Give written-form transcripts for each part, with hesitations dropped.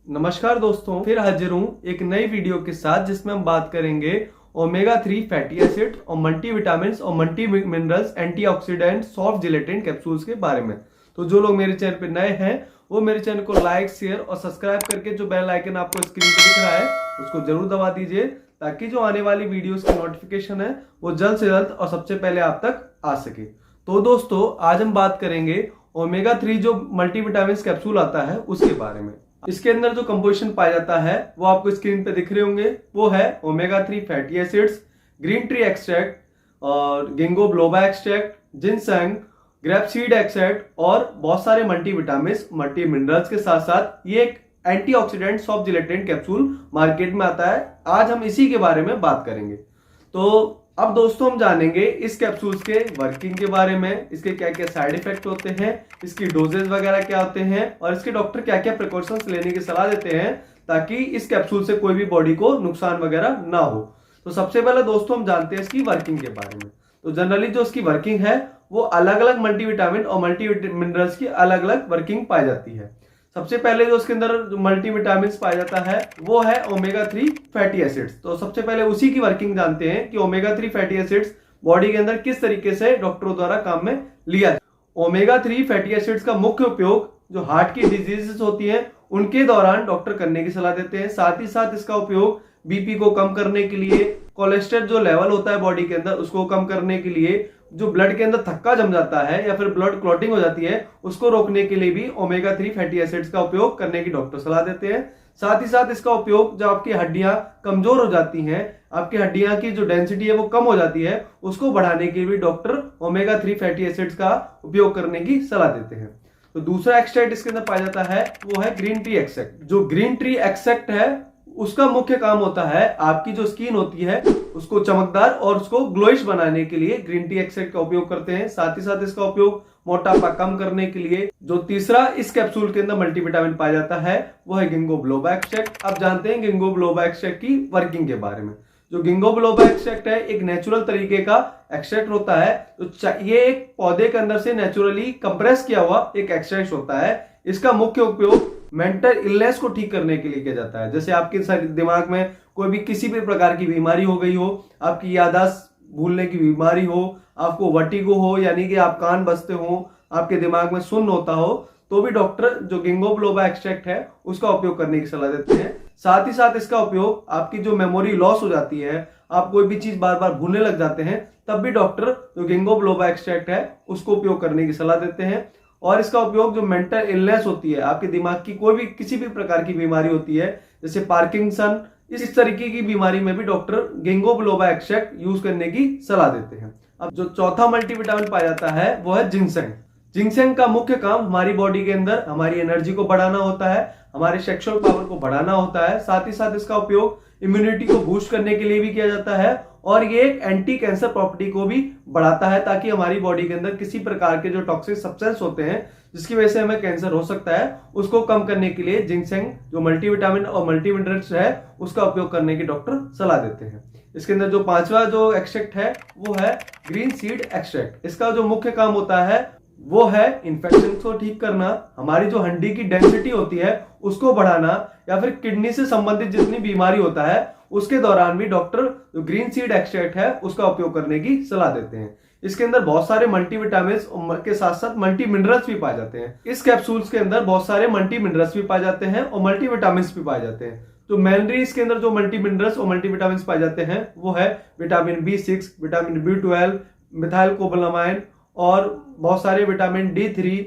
नमस्कार दोस्तों, फिर हाजिर हूँ एक नई वीडियो के साथ जिसमें हम बात करेंगे ओमेगा 3 फैटी एसिड और मल्टीविटामिन और multi minerals antioxidant soft gelatin capsules के बारे में। तो जो लोग मेरे चैनल पे नए हैं वो मेरे चैनल को लाइक, शेयर और सब्सक्राइब करके जो बेल आइकन आपको स्क्रीन पे दिख रहा है उसको जरूर दबा दीजिए, ताकि जो आने वाली वीडियोस की नोटिफिकेशन है वो जल्द से जल्द और सबसे पहले आप तक आ सके। तो दोस्तों, आज हम बात करेंगे ओमेगा 3 जो मल्टीविटामिन कैप्सूल आता है उसके बारे में। इसके अंदर जो कंपोजिशन पाया जाता है वो आपको स्क्रीन पे दिख रहे होंगे। वो है omega 3 fatty acids, green tree extract और ginkgo biloba extract, ginseng, grape seed extract और बहुत सारे मल्टीविटामिन, मल्टी मिनरल्स के साथ साथ ये एक antioxidant soft gelatin capsule market में आता है। आज हम इसी के बारे में बात करेंगे। तो अब दोस्तों हम जानेंगे इस कैप्सूल्स के वर्किंग के बारे में, इसके क्या क्या साइड इफेक्ट होते हैं, इसकी डोजेज वगैरह क्या होते हैं और इसके डॉक्टर क्या क्या प्रिकॉशंस लेने की सलाह देते हैं ताकि इस कैप्सूल से कोई भी बॉडी को नुकसान वगैरह ना हो। तो सबसे पहले दोस्तों हम जानते हैं इसकी वर्किंग के बारे में। तो जनरली जो इसकी वर्किंग है वो अलग अलग मल्टीविटामिन और मल्टी मिनरल्स की अलग अलग वर्किंग पाई जाती है। सबसे पहले जो इसके अंदर जो मल्टीविटामिन पाया जाता है वो है ओमेगा 3 फैटी एसिड्स। तो सबसे पहले उसी की वर्किंग जानते हैं कि ओमेगा 3 फैटी एसिड्स बॉडी के अंदर किस तरीके से डॉक्टरों द्वारा काम में लिया जाए। ओमेगा 3 फैटी एसिड्स का मुख्य उपयोग जो हार्ट की डिजीजेस होती हैं उनके दौरान डॉक्टर करने की सलाह देते हैं। साथ ही साथ इसका उपयोग बीपी को कम करने के लिए, कोलेस्ट्रॉल जो लेवल होता है बॉडी के अंदर उसको कम करने के लिए, जो ब्लड के अंदर थक्का जम जाता है या फिर ब्लड क्लॉटिंग हो जाती है उसको रोकने के लिए भी ओमेगा 3 फैटी एसिड्स का उपयोग करने की डॉक्टर सलाह देते हैं। साथ ही साथ इसका उपयोग जब आपकी हड्डियां कमजोर हो जाती हैं, आपकी हड्डियां की जो डेंसिटी है वो कम हो जाती है, उसको बढ़ाने के लिए भी डॉक्टर ओमेगा 3 फैटी एसिड्स का उपयोग करने की सलाह देते हैं। तो दूसरा एक्सट्रैक्ट इसके अंदर पाया जाता है वो है ग्रीन टी एक्सट्रैक्ट। जो ग्रीन टी एक्सट्रैक्ट है उसका मुख्य काम होता है आपकी जो स्किन होती है उसको चमकदार और उसको ग्लोइश बनाने के लिए ग्रीन टी एक्सट्रैक्ट का उपयोग करते हैं। साथ ही साथ इसका उपयोग मोटापा कम करने के लिए। जो तीसरा इस कैप्सूल के अंदर मल्टीविटामिन पाया जाता है वो है गिंगो बिलोबा एक्सट्रैक्ट। अब जानते हैं गिंगो बिलोबा एक्सट्रैक्ट की वर्किंग के बारे में। जो गिंगो बिलोबा एक्सट्रैक्ट है एक नेचुरल तरीके का एक्सट्रैक्ट होता है। तो ये एक पौधे के अंदर से नेचुरली कंप्रेस किया हुआ एक एक्सट्रैक्ट होता है। इसका मुख्य उपयोग मेंटल इलनेस को ठीक करने के लिए किया जाता है। जैसे आपके दिमाग में कोई भी किसी भी प्रकार की बीमारी हो गई हो, आपकी याददाश्त भूलने की बीमारी हो, आपको वर्टिगो हो यानी कि आप कान बजते हो, आपके दिमाग में सुन्न होता हो, तो भी डॉक्टर जो गिंगो बिलोबा एक्सट्रैक्ट है उसका उपयोग करने की सलाह देते हैं। साथ ही साथ इसका उपयोग आपकी जो मेमोरी लॉस हो जाती है, आप कोई भी चीज बार बार भूलने लग जाते हैं, तब भी डॉक्टर जो गिंगो बिलोबा एक्सट्रैक्ट है उसको उपयोग करने की सलाह देते हैं। और इसका उपयोग जो मेंटल इलनेस होती है, आपके दिमाग की कोई भी किसी भी प्रकार की बीमारी होती है जैसे पार्किंसन, इस तरीके की बीमारी में भी डॉक्टर गिंगो बिलोबा एक्सट्रैक्ट यूज करने की सलाह देते हैं। अब जो चौथा मल्टीविटामिन पाया जाता है वो है जिनसेंग। जिनसेंग का मुख्य काम हमारी बॉडी के अंदर हमारी एनर्जी को बढ़ाना होता है, हमारे सेक्सुअल पावर को बढ़ाना होता है। साथ ही साथ इसका उपयोग इम्यूनिटी को बूस्ट करने के लिए भी किया जाता है और ये एक एंटी कैंसर प्रॉपर्टी को भी बढ़ाता है, ताकि हमारी बॉडी के अंदर किसी प्रकार के जो टॉक्सिक सब्सटेंस होते हैं जिसकी वजह से हमें कैंसर हो सकता है उसको कम करने के लिए जिनसेंग जो मल्टीविटामिन और मल्टी मिनरल्स है उसका उपयोग करने की डॉक्टर सलाह देते हैं। इसके अंदर जो पांचवा जो एक्सट्रैक्ट है वो है ग्रीन सीड एक्सट्रैक्ट। इसका जो मुख्य काम होता है वो है इन्फेक्शन को ठीक करना, हमारी जो हड्डी की डेंसिटी होती है उसको बढ़ाना, या फिर किडनी से संबंधित जितनी बीमारी होता है उसके दौरान भी डॉक्टर जो ग्रीन सीड एक्सट्रैक्ट है उसका उपयोग करने की सलाह देते हैं। इसके अंदर बहुत सारे मल्टीविटामिन के साथ साथ मल्टी मिनरल्स भी पाए जाते हैं। इस कैप्सूल्स के अंदर बहुत सारे मल्टी मिनरल्स भी पाए जाते हैं और मल्टीविटामिन भी पाए जाते हैं। तो मेनली इसके अंदर जो मल्टी मिनरल्स और मल्टीविटामिन पाए जाते हैं वो है vitamin B6, vitamin B12, methyl cobalamin और बहुत सारे विटामिन D3,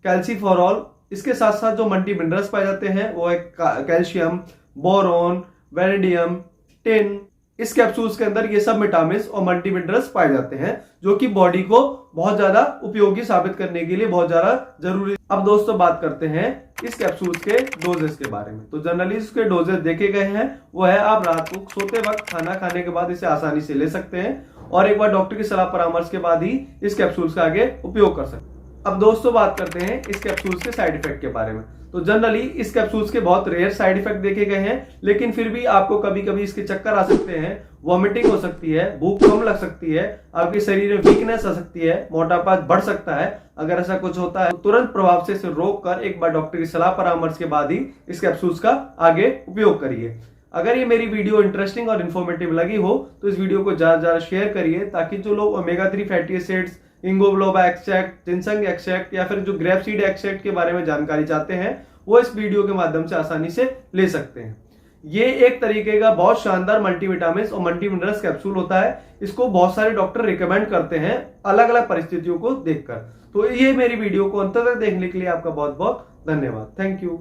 कैल्सीफेरॉल। इसके साथ साथ जो मल्टी मिनरल्स पाए जाते हैं वो है कैल्शियम, बोरॉन, वेनेडियम, टिन। इस कैप्सूल्स के अंदर ये सब विटामिन और मल्टी मिनरल्स पाए जाते हैं जो कि बॉडी को बहुत ज्यादा उपयोगी साबित करने के लिए बहुत ज्यादा जरूरी। अब दोस्तों बात करते हैं इस कैप्सूल्स के डोजेस के बारे में। तो जनरली इसके डोजेस देखे गए हैं वो है आप रात को सोते वक्त खाना खाने के बाद इसे आसानी से ले सकते हैं और एक बार डॉक्टर की सलाह परामर्श के बाद ही इस कैप्सूल्स का आगे उपयोग कर सकते हैं। अब दोस्तों बात करते हैं इस कैप्सूल्स के साइड इफेक्ट के बारे में। तो जनरली इस कैप्सूल्स के बहुत रेयर साइड इफेक्ट देखे गए हैं, लेकिन फिर भी आपको कभी कभी इसके चक्कर आ सकते हैं, वॉमिटिंग हो सकती है, भूख कम लग सकती है, आपके शरीर में वीकनेस आ सकती है, मोटापा बढ़ सकता है। अगर ऐसा कुछ होता है तो तुरंत प्रभाव से इसे रोक कर एक बार डॉक्टर की सलाह परामर्श के बाद ही इस कैप्सूल्स का आगे उपयोग करिए। अगर ये मेरी वीडियो इंटरेस्टिंग और इन्फॉर्मेटिव लगी हो तो इस वीडियो को ज्यादा से ज्यादा शेयर करिए, ताकि जो लोग omega 3 fatty acids, ginkgo biloba extract, ginseng extract या फिर जो ग्रेप सीड एक्सट्रैक्ट के बारे में जानकारी चाहते हैं वो इस वीडियो के माध्यम से आसानी से ले सकते हैं। ये एक तरीके का बहुत शानदार मल्टीविटामिन और मल्टी मिनरल्स कैप्सूल होता है। इसको बहुत सारे डॉक्टर रिकमेंड करते हैं अलग अलग परिस्थितियों को देखकर। तो ये मेरी वीडियो को अंत तक देखने के लिए आपका बहुत बहुत धन्यवाद। Thank you.